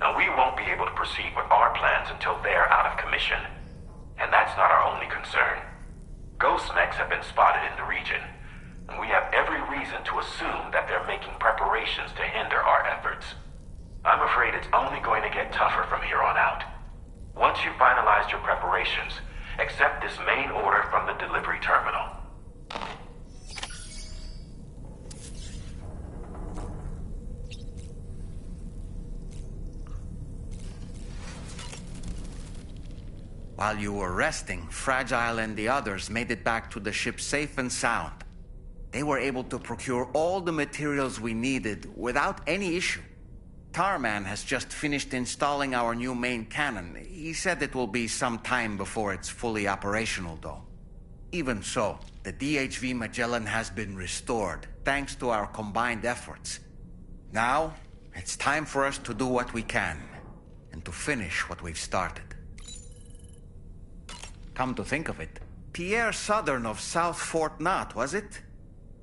Now, we won't be able to proceed with our plans until they're out of commission. And that's not our only concern. Ghost mechs have been spotted in the region, and we have every reason to assume that they're making preparations to hinder our efforts. I'm afraid it's only going to get tougher from here on out. Once you've finalized your preparations, accept this main order from the delivery terminal. While you were resting, Fragile and the others made it back to the ship safe and sound. They were able to procure all the materials we needed without any issue. Tarman has just finished installing our new main cannon. He said it will be some time before it's fully operational, though. Even so, the DHV Magellan has been restored, thanks to our combined efforts. Now, it's time for us to do what we can, and to finish what we've started. Come to think of it, Pierre Southern of South Fort Knott, was it?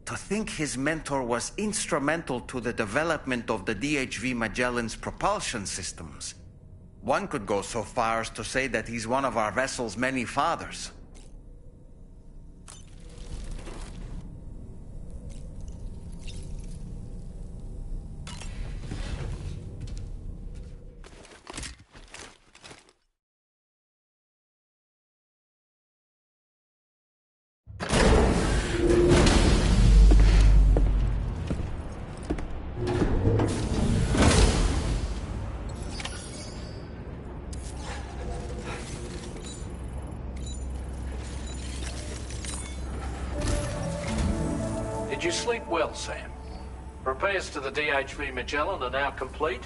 To think his mentor was instrumental to the development of the DHV Magellan's propulsion systems. One could go so far as to say that he's one of our vessel's many fathers. Did you sleep well, Sam? Repairs to the DHV Magellan are now complete.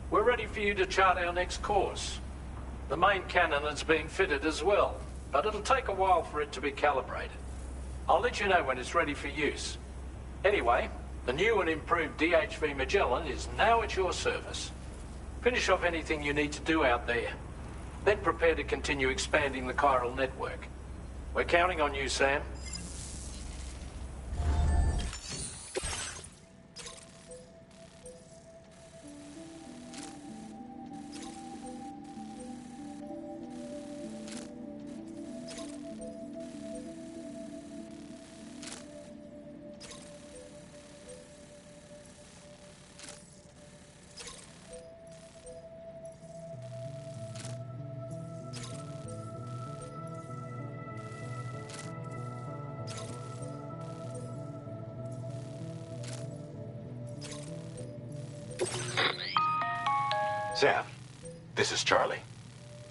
We're ready for you to chart our next course. The main cannon is being fitted as well, but it'll take a while for it to be calibrated. I'll let you know when it's ready for use. Anyway, the new and improved DHV Magellan is now at your service. Finish off anything you need to do out there. Then prepare to continue expanding the chiral network. We're counting on you, Sam. Sam, this is Charlie.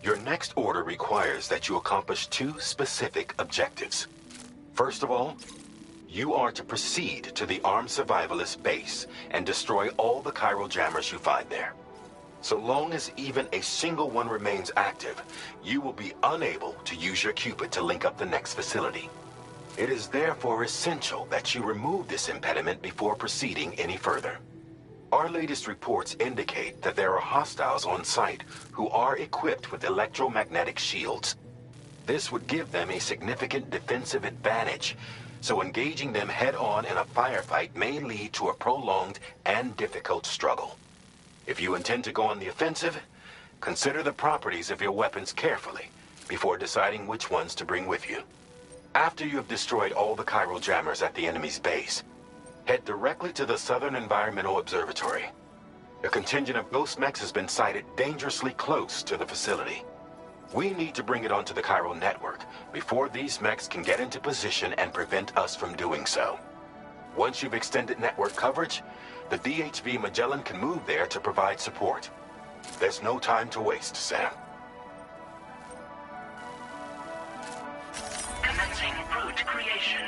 Your next order requires that you accomplish two specific objectives. First of all, you are to proceed to the armed survivalist base and destroy all the chiral jammers you find there. So long as even a single one remains active, you will be unable to use your Cupid to link up the next facility. It is therefore essential that you remove this impediment before proceeding any further. Our latest reports indicate that there are hostiles on site who are equipped with electromagnetic shields. This would give them a significant defensive advantage, so engaging them head-on in a firefight may lead to a prolonged and difficult struggle. If you intend to go on the offensive, consider the properties of your weapons carefully before deciding which ones to bring with you. After you have destroyed all the chiral jammers at the enemy's base, head directly to the Southern Environmental Observatory. A contingent of ghost mechs has been sighted dangerously close to the facility. We need to bring it onto the chiral network before these mechs can get into position and prevent us from doing so. Once you've extended network coverage, the DHV Magellan can move there to provide support. There's no time to waste, Sam. Commencing route creation.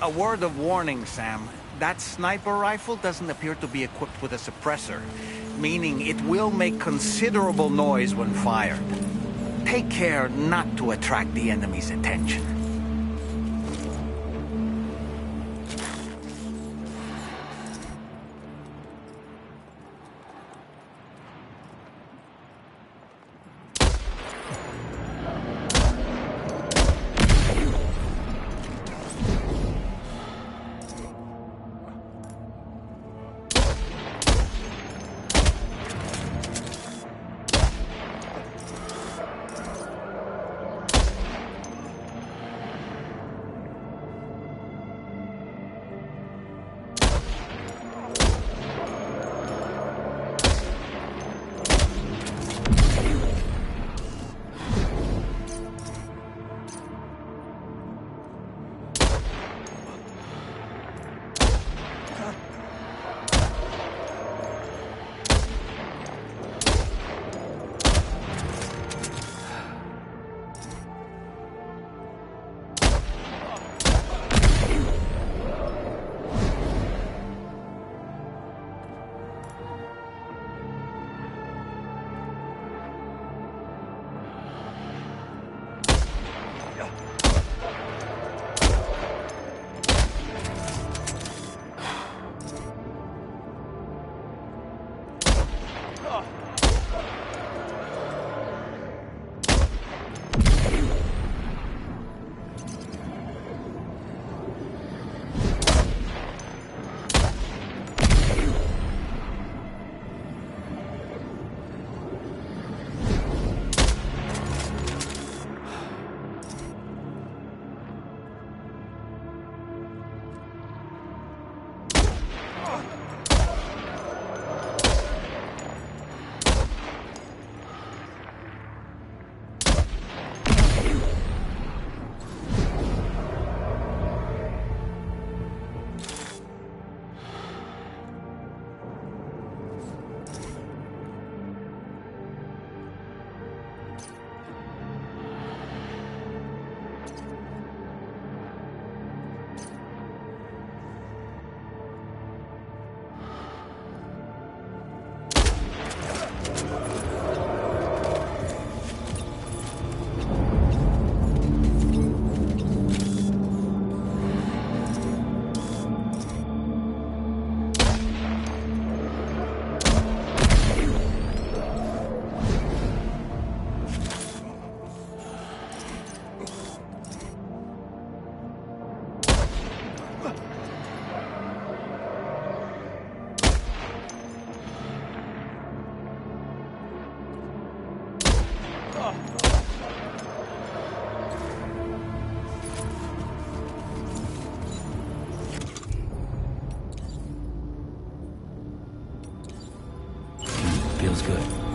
A word of warning, Sam. That sniper rifle doesn't appear to be equipped with a suppressor, meaning it will make considerable noise when fired. Take care not to attract the enemy's attention. Feels good.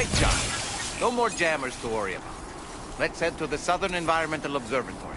Great job. No more jammers to worry about. Let's head to the Southern Environmental Observatory.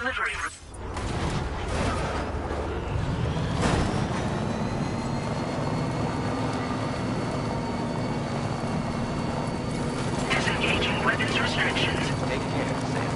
delivery room. Disengaging weapons restrictions. Take care, Sam.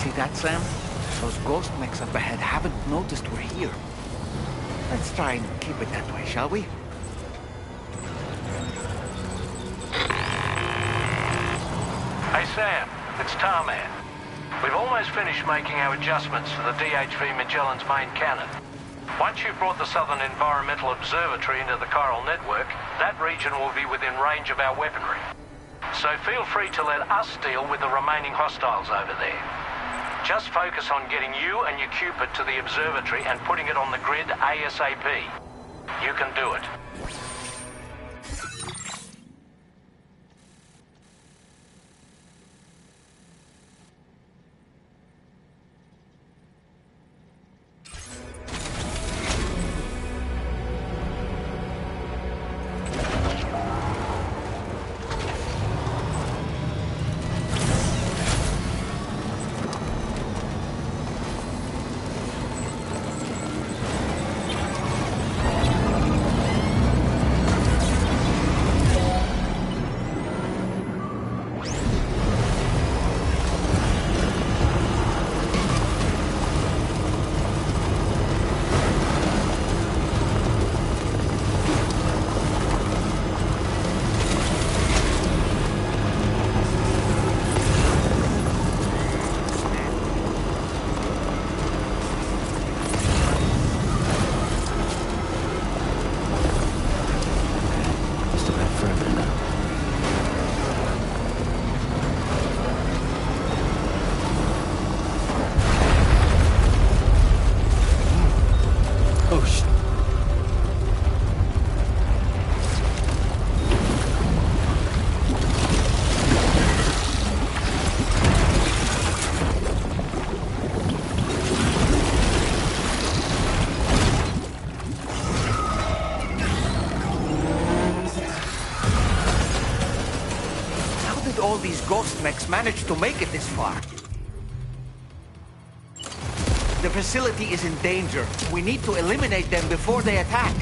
See that, Sam? Those ghost mechs up ahead haven't noticed we're here. Let's try and keep it that way, shall we? Hey Sam, it's Tarman. We've almost finished making our adjustments to the DHV Magellan's main cannon. Once you've brought the Southern Environmental Observatory into the chiral network, that region will be within range of our weaponry. So feel free to let us deal with the remaining hostiles over there. Just focus on getting you and your Cupid to the observatory and putting it on the grid ASAP. You can do it. All these ghost mechs managed to make it this far. The facility is in danger. We need to eliminate them before they attack.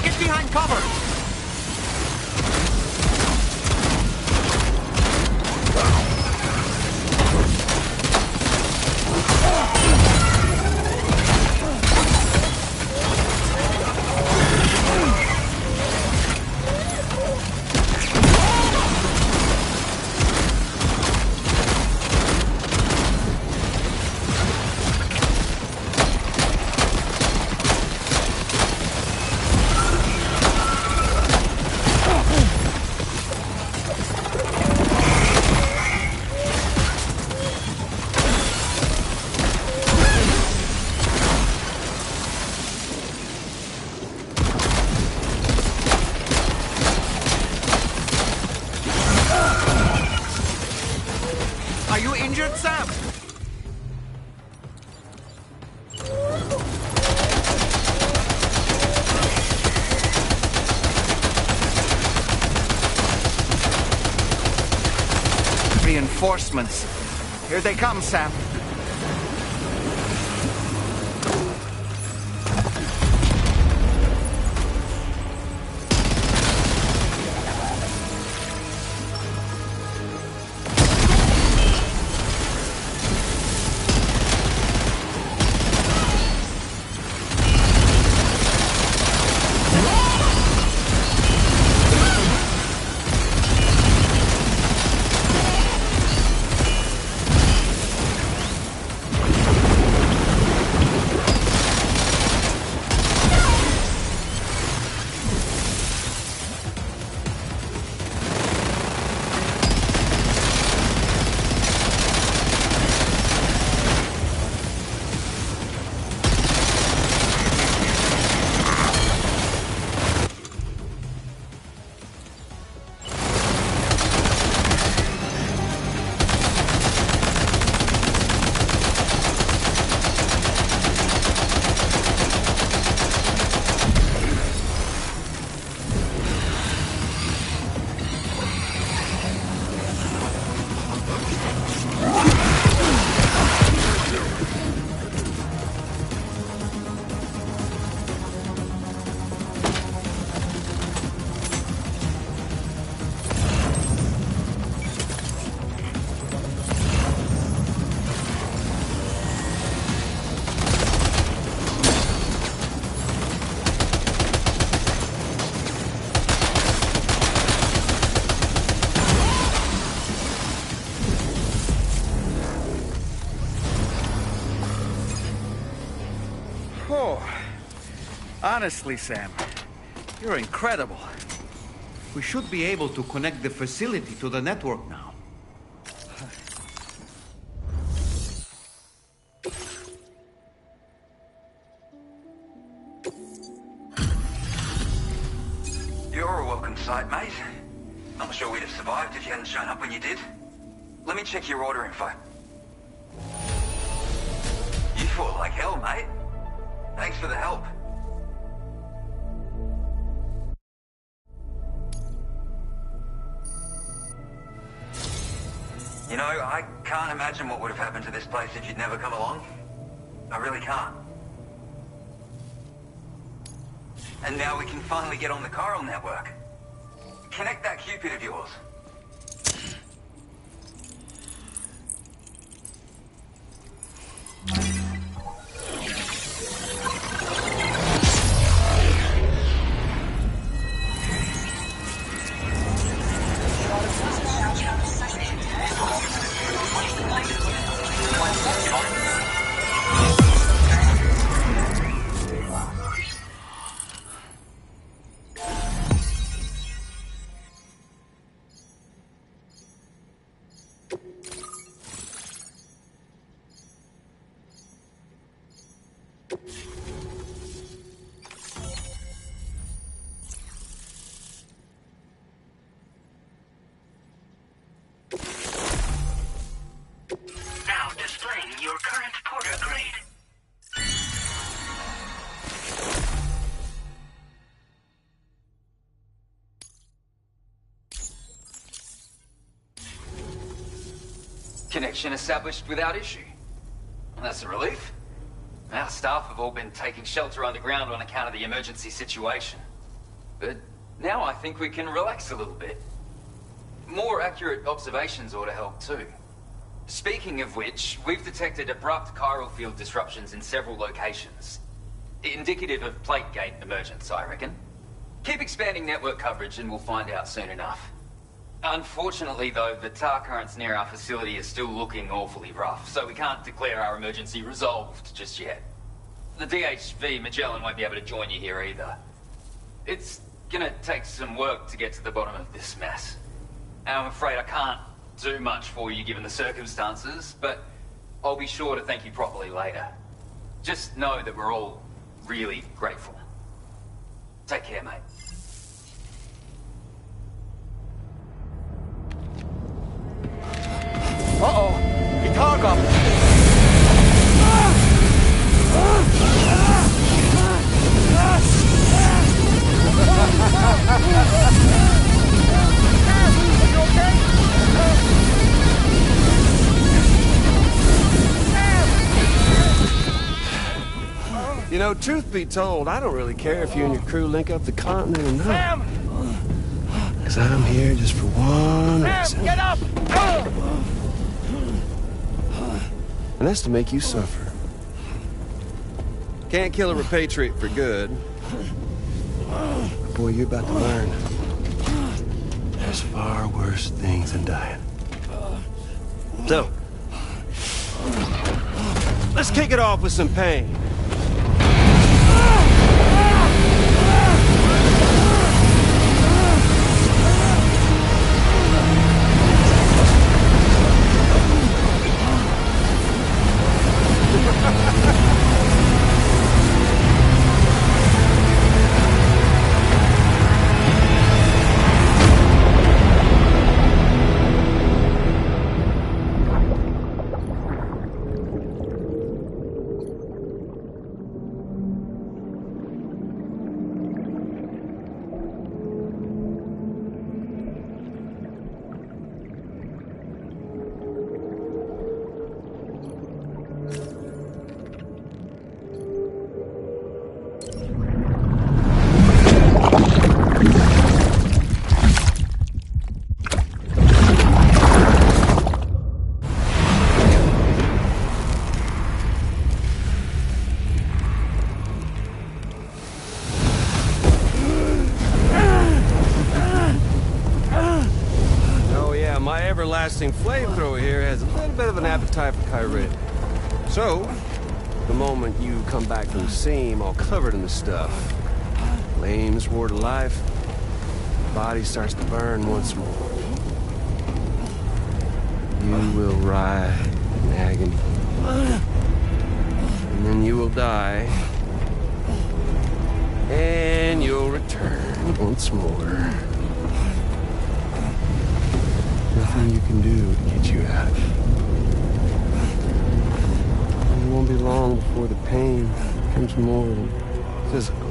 Get behind cover! Are you injured, Sam? Reinforcements. Here they come, Sam. Honestly, Sam, you're incredible. We should be able to connect the facility to the network now. You're a welcome sight, mate. Not sure we'd have survived if you hadn't shown up when you did. Let me check your order info. You fought like hell, mate. Thanks for the help. You know, I can't imagine what would have happened to this place if you'd never come along. I really can't. And now we can finally get on the chiral network. Connect that Cupid of yours. Now displaying your current porter grade. Connection established without issue. That's a relief. Our staff have all been taking shelter underground on account of the emergency situation. But now I think we can relax a little bit. More accurate observations ought to help too. Speaking of which, we've detected abrupt chiral field disruptions in several locations. Indicative of plate gate emergence, I reckon. Keep expanding network coverage and we'll find out soon enough. Unfortunately, though, the tar currents near our facility are still looking awfully rough, so we can't declare our emergency resolved just yet. The DHV Magellan won't be able to join you here either. It's gonna take some work to get to the bottom of this mess. And I'm afraid I can't do much for you given the circumstances, but I'll be sure to thank you properly later. Just know that we're all really grateful. Take care, mate. Uh-oh! Itarga! You know, truth be told, I don't really care if you and your crew link up the continent or not. Sam! Because I'm here just for one Sam, reason. get up! And that's to make you suffer. Can't kill a repatriate for good. But boy, you're about to learn. There's far worse things than dying. So, let's kick it off with some pain. Everlasting flamethrower here has a little bit of an appetite for Kyrie. So, the moment you come back from the seam all covered in the stuff, flames roar to life. The body starts to burn once more. You will writhe in agony. And then you will die. And you'll return once more. Nothing you can do to get you out of it. And it won't be long before the pain becomes more than physical.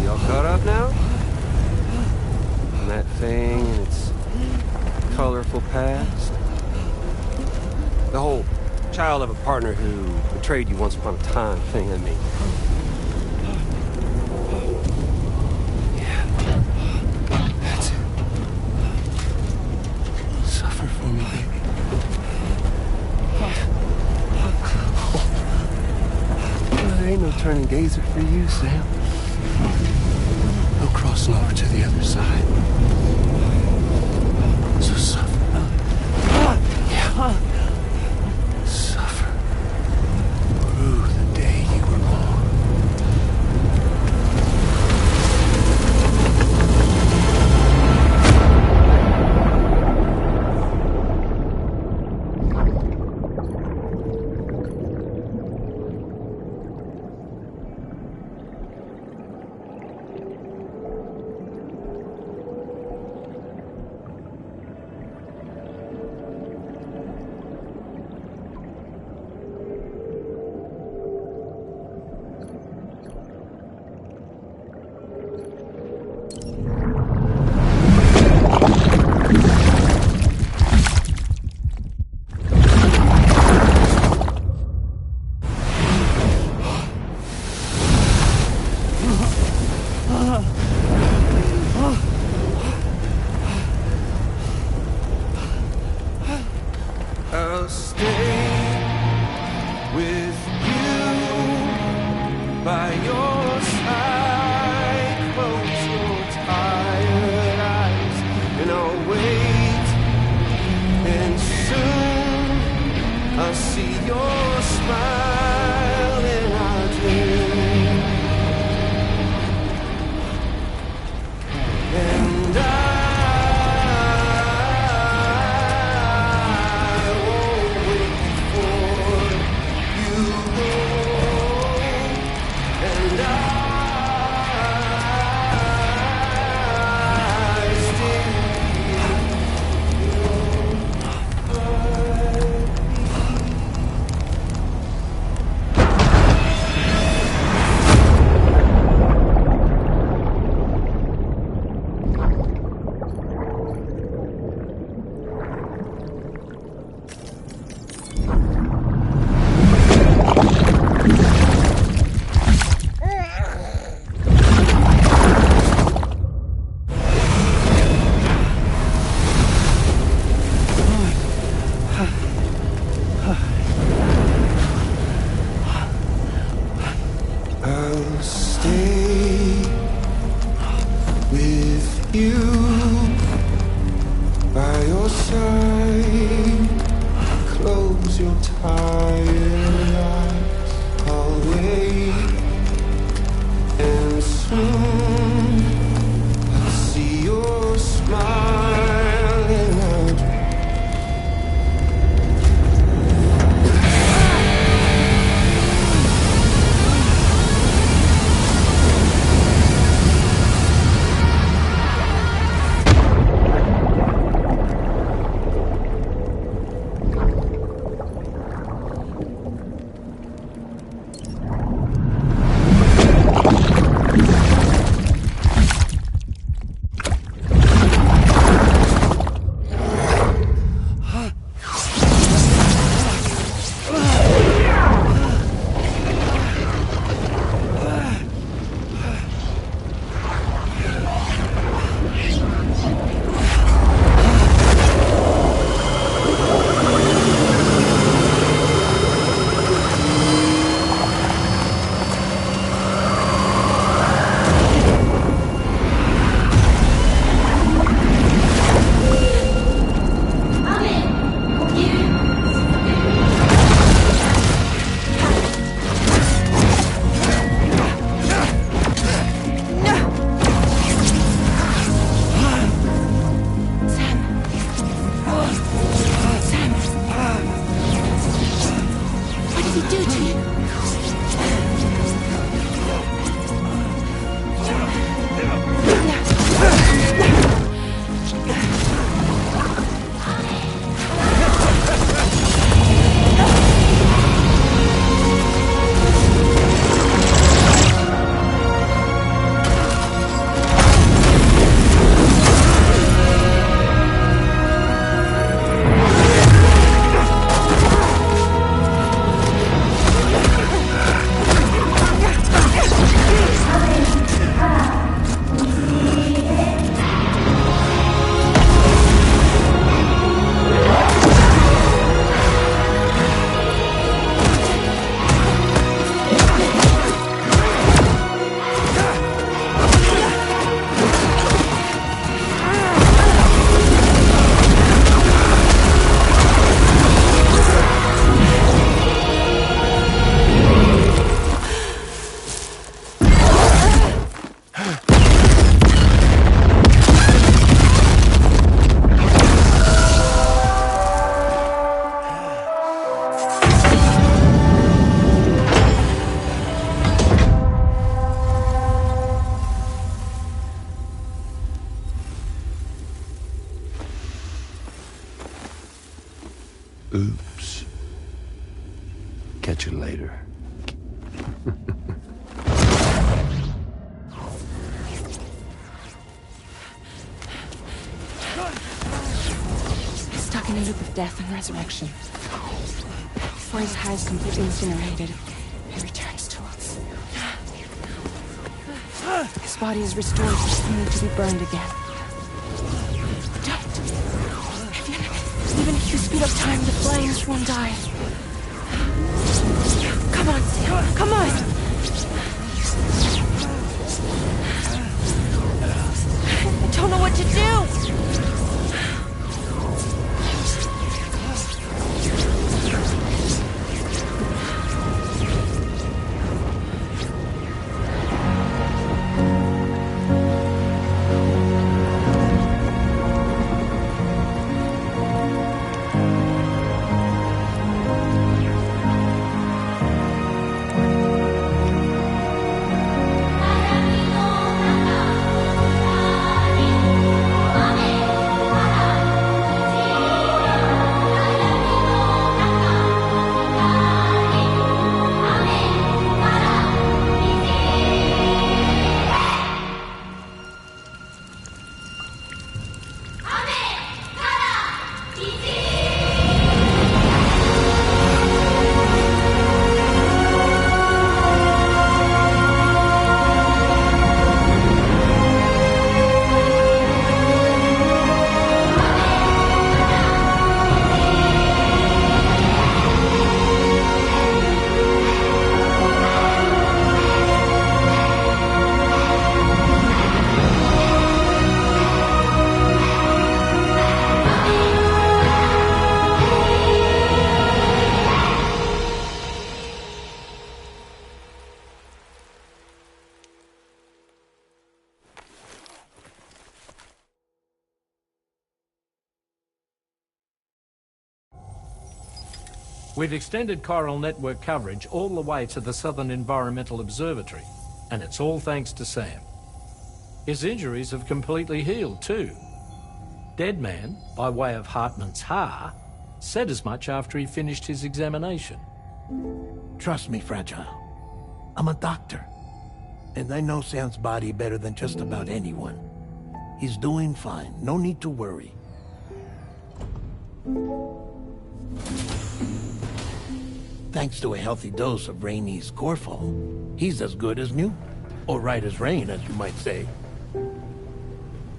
Y'all caught up now? On that thing and its colorful past? The whole child of a partner who betrayed you once upon a time thing, I mean. Yeah. That's it. Suffer for me, baby. There ain't no turning gazer for you, Sam. No crossing over to the other side. So suffer. Yeah. Suffer. Through the day you were born. I'll stay with you by your side. Close your tired eyes and I'll wait. And soon I'll see your smile in our dream. And I'll stay with you by your side. Close your tired eyes. I'll wait, and soon I'll see your smile in our dreams. he do to you? Oops. Catch you later. He's stuck in a loop of death and resurrection. Before his hair is completely incinerated, he returns to us. His body is restored, only to be burned again. Don't. Even if you speed up time, the flames won't die. Come on, Sam. Come on. I don't know what to do. We've extended chiral network coverage all the way to the Southern Environmental Observatory, and it's all thanks to Sam. His injuries have completely healed too. Deadman, by way of Hartman's Ha, said as much after he finished his examination. Trust me, Fragile. I'm a doctor, and I know Sam's body better than just about anyone. He's doing fine. No need to worry. Thanks to a healthy dose of Rainey's Corfol, he's as good as new. Or right as rain, as you might say.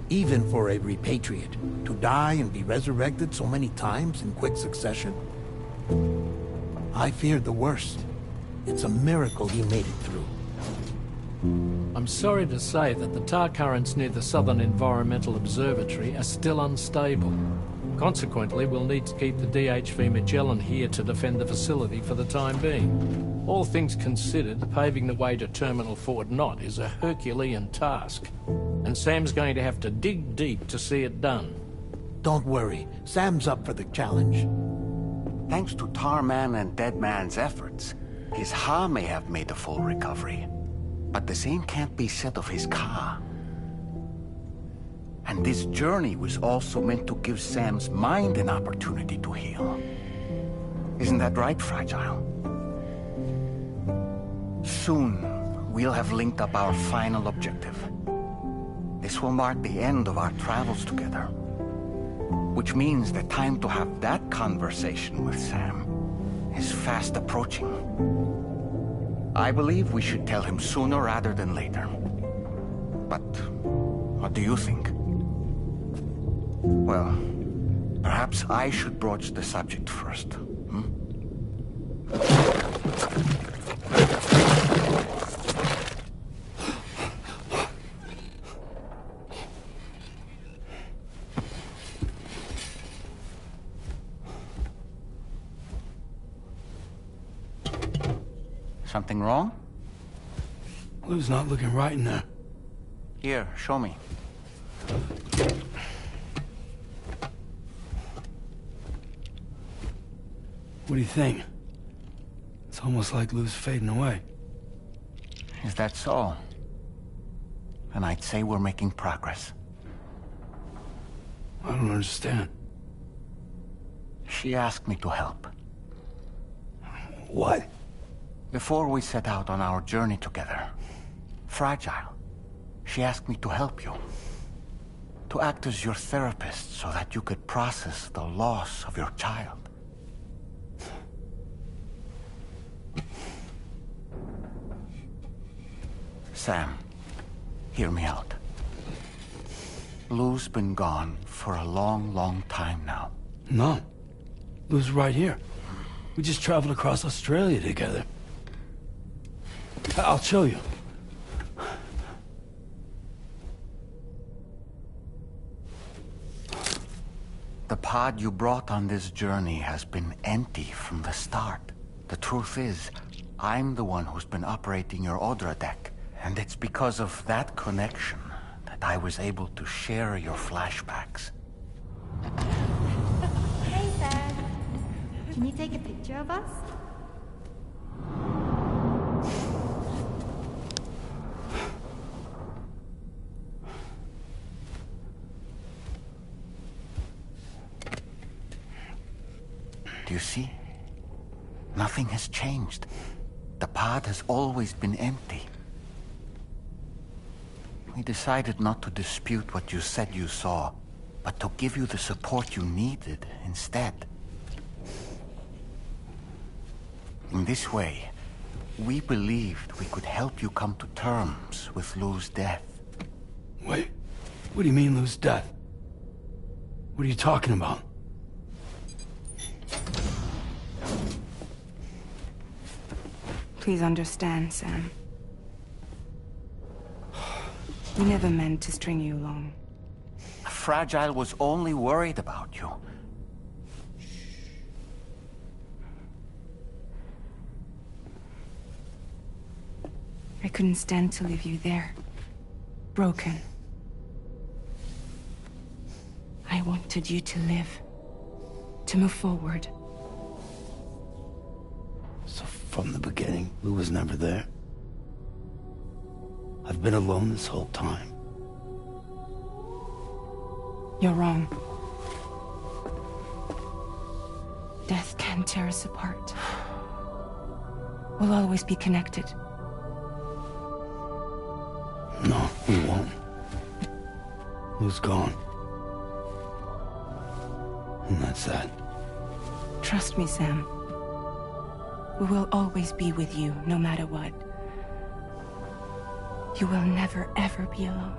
Even for a repatriate, to die and be resurrected so many times in quick succession. I feared the worst. It's a miracle he made it through. I'm sorry to say that the tar currents near the Southern Environmental Observatory are still unstable. Consequently, we'll need to keep the DHV Magellan here to defend the facility for the time being. All things considered, paving the way to Terminal Fort Knott is a Herculean task, and Sam's going to have to dig deep to see it done. Don't worry, Sam's up for the challenge. Thanks to Tarman and Deadman's efforts, his Ha may have made a full recovery. But the same can't be said of his Ka. And this journey was also meant to give Sam's mind an opportunity to heal. Isn't that right, Fragile? Soon, we'll have linked up our final objective. This will mark the end of our travels together. Which means the time to have that conversation with Sam is fast approaching. I believe we should tell him sooner rather than later. But what do you think? Well, perhaps I should broach the subject first. Something wrong? Blue's not looking right in there. Here, show me. What do you think? It's almost like Lou's fading away. Is that so? And I'd say we're making progress. I don't understand. She asked me to help. What? Before we set out on our journey together, Fragile, she asked me to help you. To act as your therapist so that you could process the loss of your child. Sam, hear me out. Lou's been gone for a long, long time now. No. Lou's right here. We just traveled across Australia together. I'll show you. The pod you brought on this journey has been empty from the start. The truth is, I'm the one who's been operating your Odra deck. And it's because of that connection that I was able to share your flashbacks. Hey, Sam. Can you take a picture of us? Do you see? Nothing has changed. The pod has always been empty. We decided not to dispute what you said you saw, but to give you the support you needed instead. In this way, we believed we could help you come to terms with Lou's death. Wait, what do you mean Lou's death? What are you talking about? Please understand, Sam. We never meant to string you along. Fragile was only worried about you. I couldn't stand to leave you there. Broken. I wanted you to live. To move forward. So from the beginning, Lou was never there? I've been alone this whole time. You're wrong. Death can tear us apart. We'll always be connected. No, we won't. Lou's gone. And that's that. Trust me, Sam. We will always be with you, no matter what. You will never, ever be alone.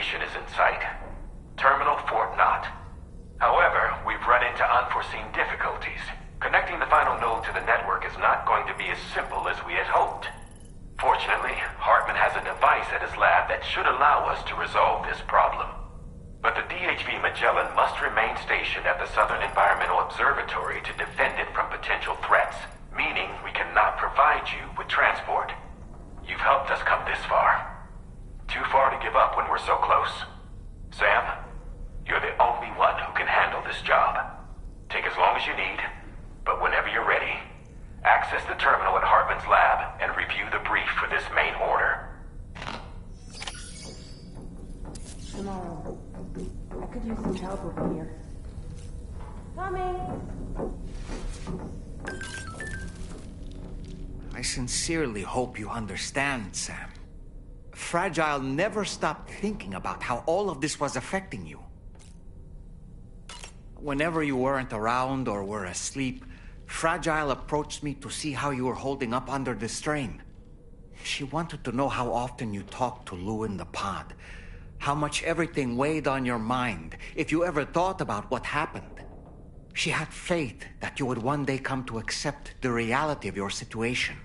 Is in sight. Terminal Fort Knott. However, we've run into unforeseen difficulties. Connecting the final node to the network is not going to be as simple as we had hoped. Fortunately, Hartman has a device at his lab that should allow us to resolve this problem. But the DHV Magellan must remain stationed at the Southern Environmental Observatory to defend it from potential threats, meaning we cannot provide you with transport. You've helped us come this far. Too far to give up when we're so close. Sam, you're the only one who can handle this job. Take as long as you need, but whenever you're ready, access the terminal at Hartman's lab and review the brief for this main order. Tomorrow. I could use some help over here. Coming! I sincerely hope you understand, Sam. Fragile never stopped thinking about how all of this was affecting you. Whenever you weren't around or were asleep, Fragile approached me to see how you were holding up under the strain. She wanted to know how often you talked to Lou in the pod, how much everything weighed on your mind, if you ever thought about what happened. She had faith that you would one day come to accept the reality of your situation.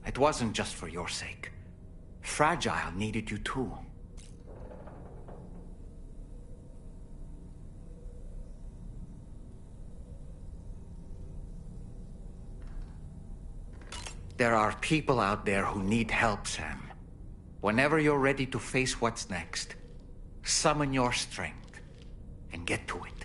It wasn't just for your sake. Fragile needed you too. There are people out there who need help, Sam. Whenever you're ready to face what's next, summon your strength and get to it.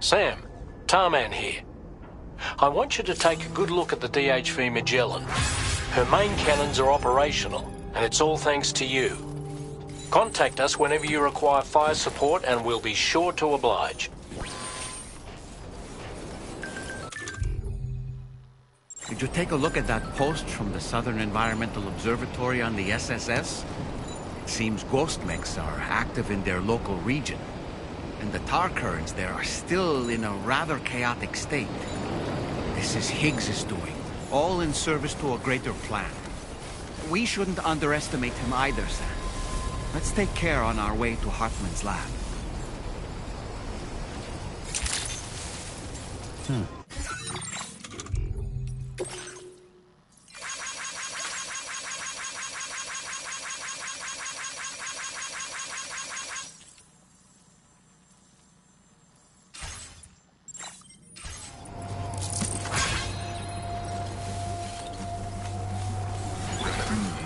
Sam, Tarman here. I want you to take a good look at the DHV Magellan. Her main cannons are operational, and it's all thanks to you. Contact us whenever you require fire support, and we'll be sure to oblige. Did you take a look at that post from the Southern Environmental Observatory on the SSS? It seems ghost mechs are active in their local region, and the tar currents there are still in a rather chaotic state. This is Higgs's doing, all in service to a greater plan. We shouldn't underestimate him either, Sam. Let's take care on our way to Hartman's lab.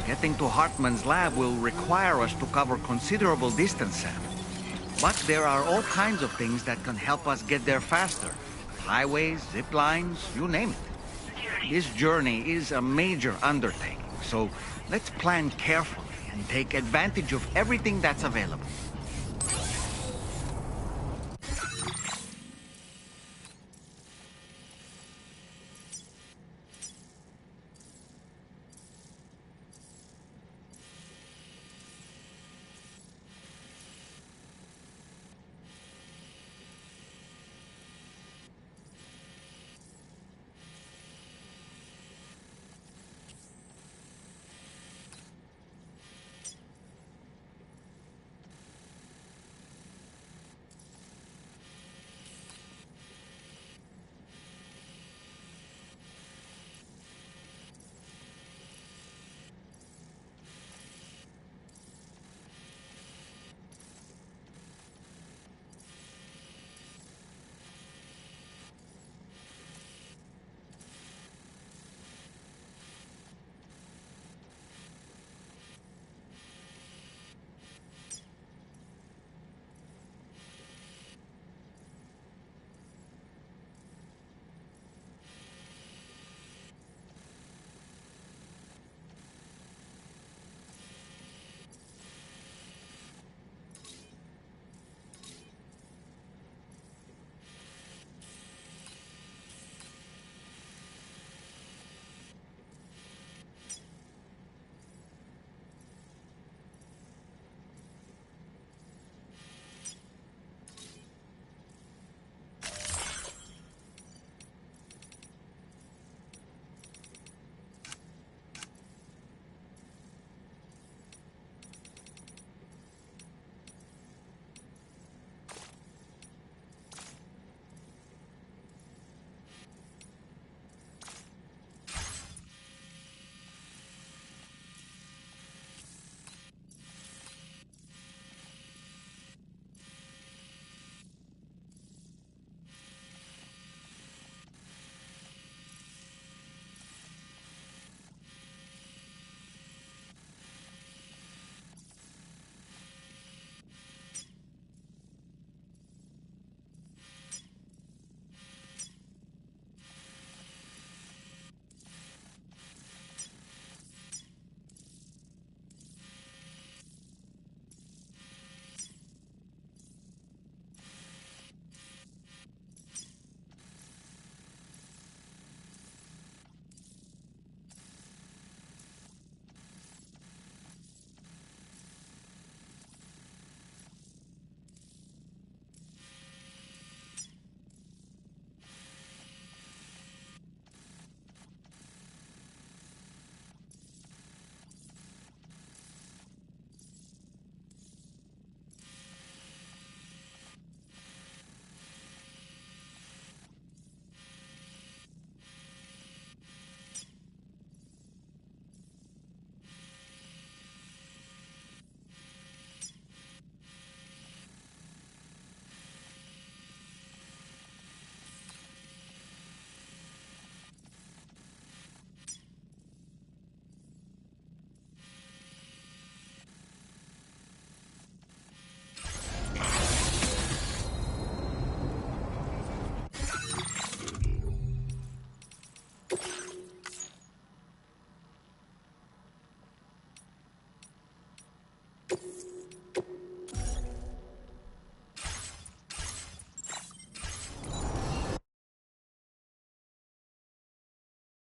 Getting to Hartman's lab will require us to cover considerable distance, Sam. But there are all kinds of things that can help us get there faster. Highways, zip lines, you name it. This journey is a major undertaking, so let's plan carefully and take advantage of everything that's available.